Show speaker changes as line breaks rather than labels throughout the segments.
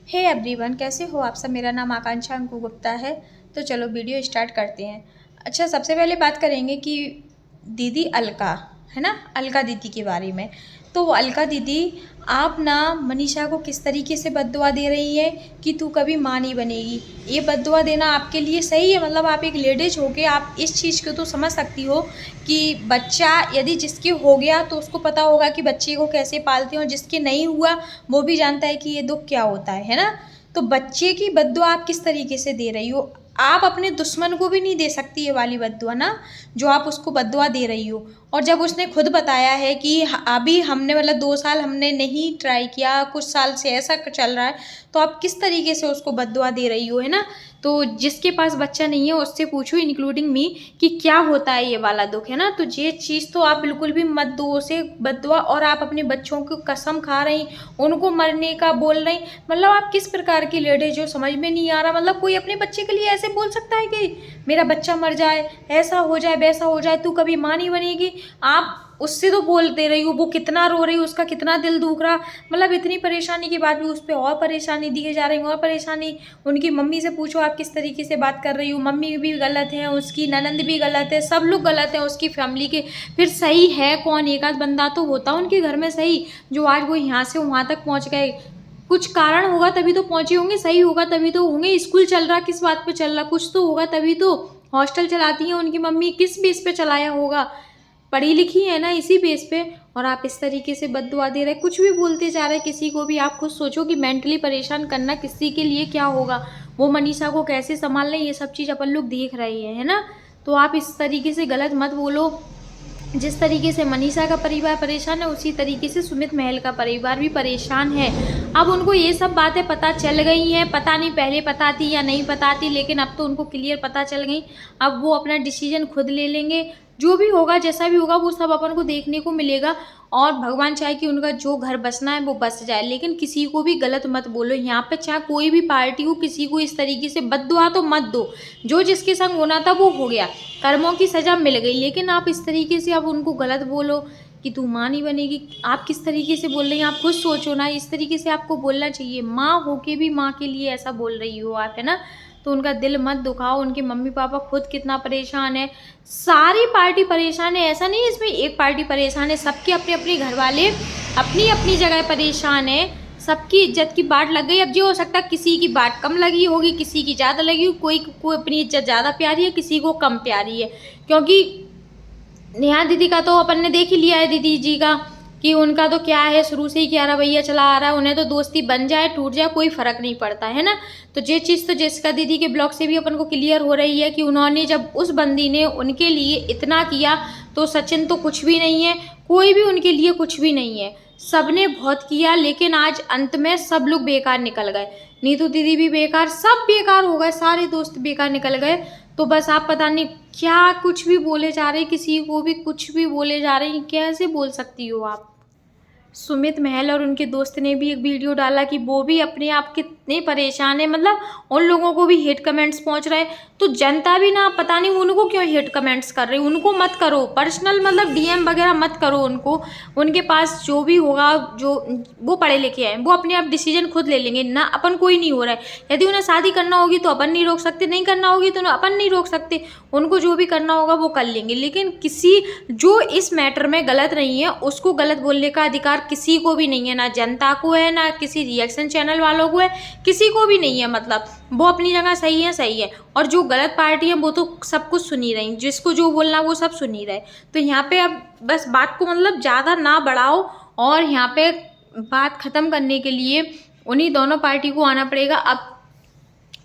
Hey everyone, कैसे हो आप सब। मेरा नाम आकांक्षा अंकु गुप्ता है। तो चलो वीडियो स्टार्ट करते हैं। अच्छा, सबसे पहले बात करेंगे कि दीदी अलका है ना, अलका दीदी के बारे में। तो वो अलका दीदी आप ना मनीषा को किस तरीके से बद्दुआ दे रही है कि तू कभी माँ नहीं बनेगी। ये बद्दुआ देना आपके लिए सही है? मतलब आप एक लेडीज होके आप इस चीज़ को तो समझ सकती हो कि बच्चा यदि जिसके हो गया तो उसको पता होगा कि बच्चे को कैसे पालते हैं, और जिसके नहीं हुआ वो भी जानता है कि ये दुख क्या होता है ना। तो बच्चे की बद्दुआ आप किस तरीके से दे रही हो? आप अपने दुश्मन को भी नहीं दे सकती ये वाली बद्दुआ ना, जो आप उसको बद्दुआ दे रही हो। और जब उसने खुद बताया है कि अभी हमने मतलब 2 साल हमने नहीं ट्राई किया, कुछ साल से ऐसा चल रहा है, तो आप किस तरीके से उसको बद्दुआ दे रही हो, है ना। तो जिसके पास बच्चा नहीं है उससे पूछो, इंक्लूडिंग मी, कि क्या होता है ये वाला दुख, है ना। तो ये चीज़ तो आप बिल्कुल भी मत दो उसे बद्दुआ। और आप अपने बच्चों की कसम खा रही, उनको मरने का बोल रही। मतलब आप किस प्रकार की लेडीज हो, समझ में नहीं आ रहा। मतलब कोई अपने बच्चे के लिए ऐसे बोल सकता है कि मेरा बच्चा मर जाए, ऐसा हो जाए, वैसा हो जाए, तू कभी माँ नहीं बनेगी। आप उससे तो बोल दे रही हो, वो कितना रो रही, उसका कितना दिल दुख रहा। मतलब इतनी परेशानी के बाद भी उस पर और परेशानी दिए जा रही, और परेशानी। उनकी मम्मी से पूछो आप किस तरीके से बात कर रही हो। मम्मी भी गलत है, उसकी ननंद भी गलत है, सब लोग गलत हैं उसकी फैमिली के। फिर सही है कौन? एक आध बंदा तो होता उनके घर में सही, जो आज वो यहाँ से वहाँ तक पहुँच गए। कुछ कारण होगा तभी तो पहुँचे होंगे, सही होगा तभी तो होंगे। स्कूल चल रहा, किस बात पे चल रहा, कुछ तो होगा तभी तो। हॉस्टल चलाती है उनकी मम्मी, किस बेस पे चलाया होगा? पढ़ी लिखी है ना, इसी बेस पे। और आप इस तरीके से बद्दुआ दे रहे, कुछ भी बोलते जा रहे किसी को भी। आप खुद सोचो कि मेंटली परेशान करना किसी के लिए क्या होगा। वो मनीषा को कैसे संभाल लें, ये सब चीज़ अपन लोग देख रहे हैं, है ना। तो आप इस तरीके से गलत मत बोलो। जिस तरीके से मनीषा का परिवार परेशान है, उसी तरीके से सुमित महल का परिवार भी परेशान है। अब उनको ये सब बातें पता चल गई हैं, पता नहीं पहले पता थी या नहीं पता थी, लेकिन अब तो उनको क्लियर पता चल गई। अब वो अपना डिसीजन खुद ले लेंगे। जो भी होगा, जैसा भी होगा, वो सब अपन को देखने को मिलेगा। और भगवान चाहे कि उनका जो घर बसना है वो बस जाए, लेकिन किसी को भी गलत मत बोलो। यहाँ पे चाहे कोई भी पार्टी हो, किसी को इस तरीके से बद्दुआ तो मत दो। जो जिसके संग होना था वो हो गया, कर्मों की सज़ा मिल गई। लेकिन आप इस तरीके से अब उनको गलत बोलो कि तू माँ नहीं बनेगी। आप किस तरीके से बोल रही हैं, आप खुद सोचो ना। इस तरीके से आपको बोलना चाहिए। माँ होके भी माँ के लिए ऐसा बोल रही हो आप, है ना। तो उनका दिल मत दुखाओ। उनके मम्मी पापा खुद कितना परेशान है, सारी पार्टी परेशान है। ऐसा नहीं है इसमें एक पार्टी परेशान है, सबके अपने अपने घर वाले अपनी अपनी जगह परेशान है। सबकी इज्जत की बाट लग गई। अब जो हो सकता है किसी की बाट कम लगी होगी, किसी की ज़्यादा लगी होगी, कोई को अपनी इज्जत ज़्यादा प्यारी है, किसी को कम प्यारी है। क्योंकि नेहा दीदी का तो अपन ने देख ही लिया है, दीदी जी का, कि उनका तो क्या है, शुरू से ही क्या रवैया चला आ रहा है। उन्हें तो दोस्ती बन जाए टूट जाए कोई फ़र्क नहीं पड़ता, है ना। तो ये चीज़ तो जेसिका दीदी के ब्लॉग से भी अपन को क्लियर हो रही है कि उन्होंने जब उस बंदी ने उनके लिए इतना किया, तो सचिन तो कुछ भी नहीं है, कोई भी उनके लिए कुछ भी नहीं है। सबने बहुत किया, लेकिन आज अंत में सब लोग बेकार निकल गए। नीतू दीदी भी बेकार, सब बेकार हो गए, सारे दोस्त बेकार निकल गए। तो बस आप पता नहीं क्या कुछ भी बोले जा रहे, किसी को भी कुछ भी बोले जा रहे हैं। कैसे बोल सकती हो आप? सुमित महल और उनके दोस्त ने भी एक वीडियो डाला कि वो भी अपने आप कितने परेशान है। मतलब उन लोगों को भी हेट कमेंट्स पहुंच रहे हैं। तो जनता भी ना, पता नहीं उनको क्यों हेट कमेंट्स कर रही। उनको मत करो पर्सनल, मतलब डीएम वगैरह मत करो उनको। उनके पास जो भी होगा, जो वो पढ़े लिखे हैं, वो अपने आप डिसीजन खुद ले लेंगे ना। अपन कोई नहीं हो रहा है। यदि उन्हें शादी करना होगी तो अपन नहीं रोक सकते, नहीं करना होगी तो अपन नहीं रोक सकते। उनको जो भी करना होगा वो कर लेंगे। लेकिन किसी जो इस मैटर में गलत नहीं है, उसको गलत बोलने का अधिकार किसी को भी नहीं है। ना जनता को है, ना किसी रिएक्शन चैनल वालों को है, किसी को भी नहीं है। मतलब वो अपनी जगह सही है, सही है। और जो गलत पार्टी है वो तो सब कुछ सुन ही रही, जिसको जो बोलना वो सब सुन ही रहे। तो यहाँ पे अब बस बात को मतलब ज़्यादा ना बढ़ाओ, और यहाँ पे बात ख़त्म करने के लिए उन्हीं दोनों पार्टी को आना पड़ेगा। अब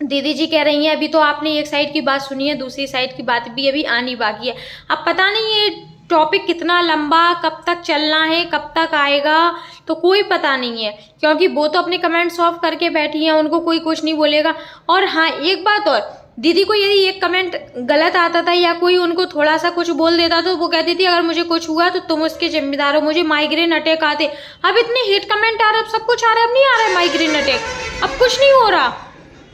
दीदी जी कह रही हैं, अभी तो आपने एक साइड की बात सुनी है, दूसरी साइड की बात भी अभी आनी बाकी है। अब पता नहीं ये टॉपिक कितना लंबा, कब तक चलना है, कब तक आएगा, तो कोई पता नहीं है। क्योंकि वो तो अपने कमेंट्स ऑफ करके बैठी हैं, उनको कोई कुछ नहीं बोलेगा। और हाँ, एक बात और, दीदी को यदि एक कमेंट गलत आता था या कोई उनको थोड़ा सा कुछ बोल देता तो वो कहती थी अगर मुझे कुछ हुआ तो तुम उसके जिम्मेदार हो, मुझे माइग्रेन अटैक आते। अब इतने हेट कमेंट आ रहे, अब सब कुछ आ रहा है, अब नहीं आ रहा है माइग्रेन अटैक, अब कुछ नहीं हो रहा।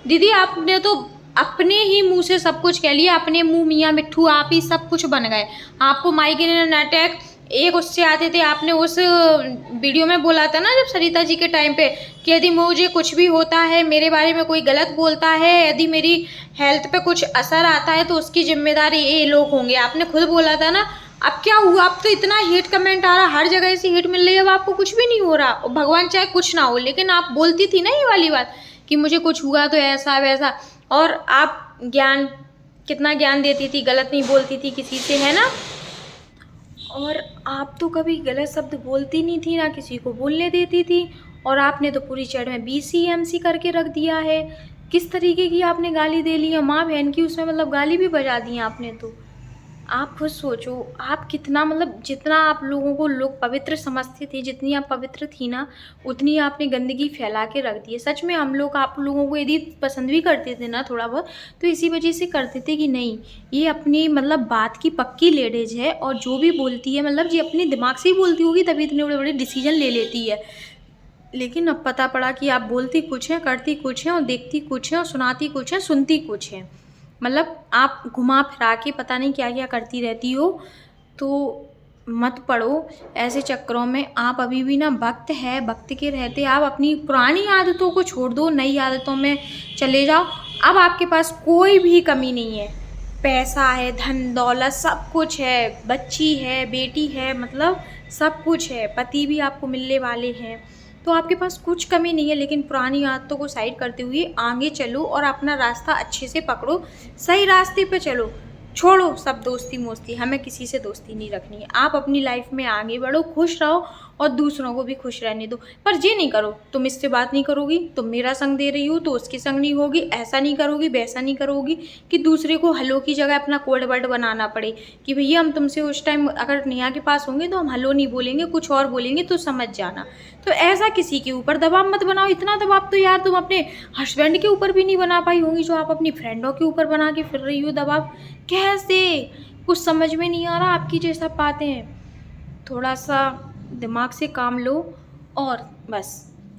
दीदी आपने तो अपने ही मुंह से सब कुछ कह लिया, अपने मुंह मियाँ मिट्ठू आप ही सब कुछ बन गए। आपको माइग्रेन अटैक एक उससे आते थे, आपने उस वीडियो में बोला था ना जब सरिता जी के टाइम पे कि यदि मुझे कुछ भी होता है, मेरे बारे में कोई गलत बोलता है, यदि मेरी हेल्थ पे कुछ असर आता है तो उसकी जिम्मेदारी ये लोग होंगे, आपने खुद बोला था ना। अब क्या हुआ, अब तो इतना हेट कमेंट आ रहा, हर जगह ऐसी हेट मिल रही है, अब आपको कुछ भी नहीं हो रहा, और भगवान चाहे कुछ ना हो, लेकिन आप बोलती थी ना ये वाली बात कि मुझे कुछ हुआ तो ऐसा वैसा, और आप ज्ञान, कितना ज्ञान देती थी, गलत नहीं बोलती थी किसी से, है ना। और आप तो कभी गलत शब्द बोलती नहीं थी, ना किसी को बोलने देती थी, और आपने तो पूरी चैट में BCMC करके रख दिया है। किस तरीके की आपने गाली दे ली है, माँ बहन की उसमें मतलब गाली भी बजा दी है आपने। तो आप खुद सोचो, आप कितना मतलब, जितना आप लोगों को लोग पवित्र समझते थे, जितनी आप पवित्र थी ना, उतनी आपने गंदगी फैला के रख दी है। सच में हम लोग आप लोगों को यदि पसंद भी करते थे ना थोड़ा बहुत, तो इसी वजह से करते थे कि नहीं, ये अपनी मतलब बात की पक्की लेडीज है, और जो भी बोलती है मतलब ये अपने दिमाग से ही बोलती होगी, तभी इतने बड़े बड़े डिसीजन ले लेती है। लेकिन अब पता पड़ा कि आप बोलती कुछ हैं, करती कुछ हैं, और देखती कुछ हैं, और सुनाती कुछ हैं, सुनती कुछ हैं। मतलब आप घुमा फिरा के पता नहीं क्या क्या करती रहती हो। तो मत पड़ो ऐसे चक्करों में। आप अभी भी ना वक्त है, वक्त के रहते आप अपनी पुरानी आदतों को छोड़ दो, नई आदतों में चले जाओ। अब आपके पास कोई भी कमी नहीं है, पैसा है, धन दौलत सब कुछ है, बच्ची है, बेटी है, मतलब सब कुछ है, पति भी आपको मिलने वाले हैं, तो आपके पास कुछ कमी नहीं है। लेकिन पुरानी आदतों को साइड करते हुए आगे चलो, और अपना रास्ता अच्छे से पकड़ो, सही रास्ते पे चलो। छोड़ो सब दोस्ती मोस्ती, हमें किसी से दोस्ती नहीं रखनी है। आप अपनी लाइफ में आगे बढ़ो, खुश रहो, और दूसरों को भी खुश रहने दो। पर ये नहीं करो, तुम इससे बात नहीं करोगी, तुम मेरा संग दे रही हो तो उसके संग नहीं होगी, ऐसा नहीं करोगी, वैसा नहीं करोगी, कि दूसरे को हेलो की जगह अपना कोड वर्ड बनाना पड़े कि भैया हम तुमसे उस टाइम अगर नेहा के पास होंगे तो हम हेलो नहीं बोलेंगे, कुछ और बोलेंगे, तो समझ जाना। तो ऐसा किसी के ऊपर दबाव मत बनाओ। इतना दबाव तो यार तुम अपने हस्बैंड के ऊपर भी नहीं बना पाई होंगी, जो आप अपनी फ्रेंडों के ऊपर बना के फिर रही हो दबाव। कैसे, कुछ समझ में नहीं आ रहा आपकी ये सब बातें हैं। थोड़ा सा दिमाग से काम लो, और बस।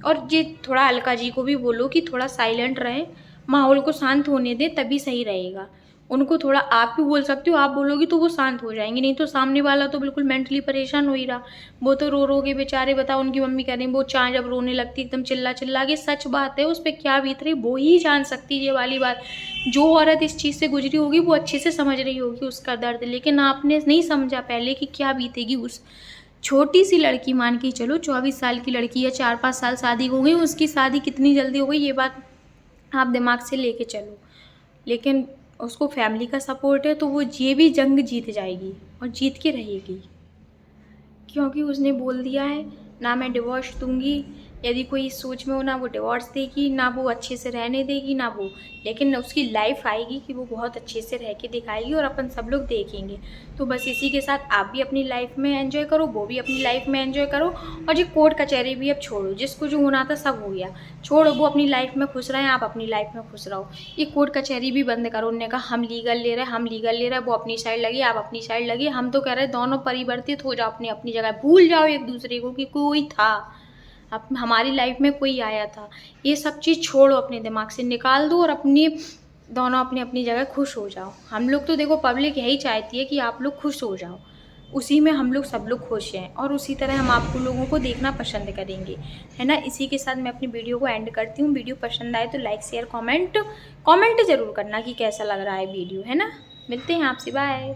और ये थोड़ा अलका जी को भी बोलो कि थोड़ा साइलेंट रहें, माहौल को शांत होने दें, तभी सही रहेगा। उनको थोड़ा, आप भी बोल सकते हो, आप बोलोगी तो वो शांत हो जाएंगे, नहीं तो सामने वाला तो बिल्कुल मेंटली परेशान हो ही रहा। वो तो रो रो के बेचारे, बताओ उनकी मम्मी कह रही वो चाय जब रोने लगती एकदम चिल्ला चिल्ला के, सच बात है, उस पर क्या बीत रही वो ही जान सकती है। ये वाली बात, जो औरत इस चीज़ से गुजरी होगी वो अच्छे से समझ रही होगी उसका दर्द, लेकिन आपने नहीं समझा पहले कि क्या बीतेगी उस छोटी सी लड़की, मान के चलो 24 साल की लड़की है, 4-5 साल शादी हो गई, उसकी शादी कितनी जल्दी हो गई, ये बात आप दिमाग से लेके चलो। लेकिन उसको फैमिली का सपोर्ट है, तो वो ये भी जंग जीत जाएगी, और जीत के रहेगी, क्योंकि उसने बोल दिया है ना मैं डिवोर्स दूंगी। यदि कोई इस सोच में हो, ना वो डिवोर्स देगी, ना वो अच्छे से रहने देगी, ना वो, लेकिन उसकी लाइफ आएगी कि वो बहुत अच्छे से रह के दिखाएगी, और अपन सब लोग देखेंगे। तो बस इसी के साथ आप भी अपनी लाइफ में एंजॉय करो, वो भी अपनी लाइफ में एंजॉय करो, और ये कोर्ट कचहरी भी अब छोड़ो, जिसको जो होना था सब हो गया, छोड़ो। वो अपनी लाइफ में खुश रहें, आप अपनी लाइफ में खुश रहो। ये कोर्ट कचहरी भी बंद करो। उन्होंने कहा हम लीगल ले रहे हैं, हम लीगल ले रहे हैं, वो अपनी साइड लगी, आप अपनी साइड लगी, हम तो कह रहे हैं दोनों परिवर्तित हो जाओ अपनी अपनी जगह, भूल जाओ एक दूसरे को कि कोई था, अब हमारी लाइफ में कोई आया था। ये सब चीज़ छोड़ो, अपने दिमाग से निकाल दो, और अपनी दोनों अपनी अपनी जगह खुश हो जाओ। हम लोग तो देखो, पब्लिक यही चाहती है कि आप लोग खुश हो जाओ, उसी में हम लोग सब लोग खुश हैं, और उसी तरह हम आपको लोगों को देखना पसंद करेंगे, है ना। इसी के साथ मैं अपनी वीडियो को एंड करती हूँ। वीडियो पसंद आए तो लाइक शेयर कमेंट ज़रूर करना कि कैसा लग रहा है वीडियो, है ना। मिलते हैं आपसे, बाय।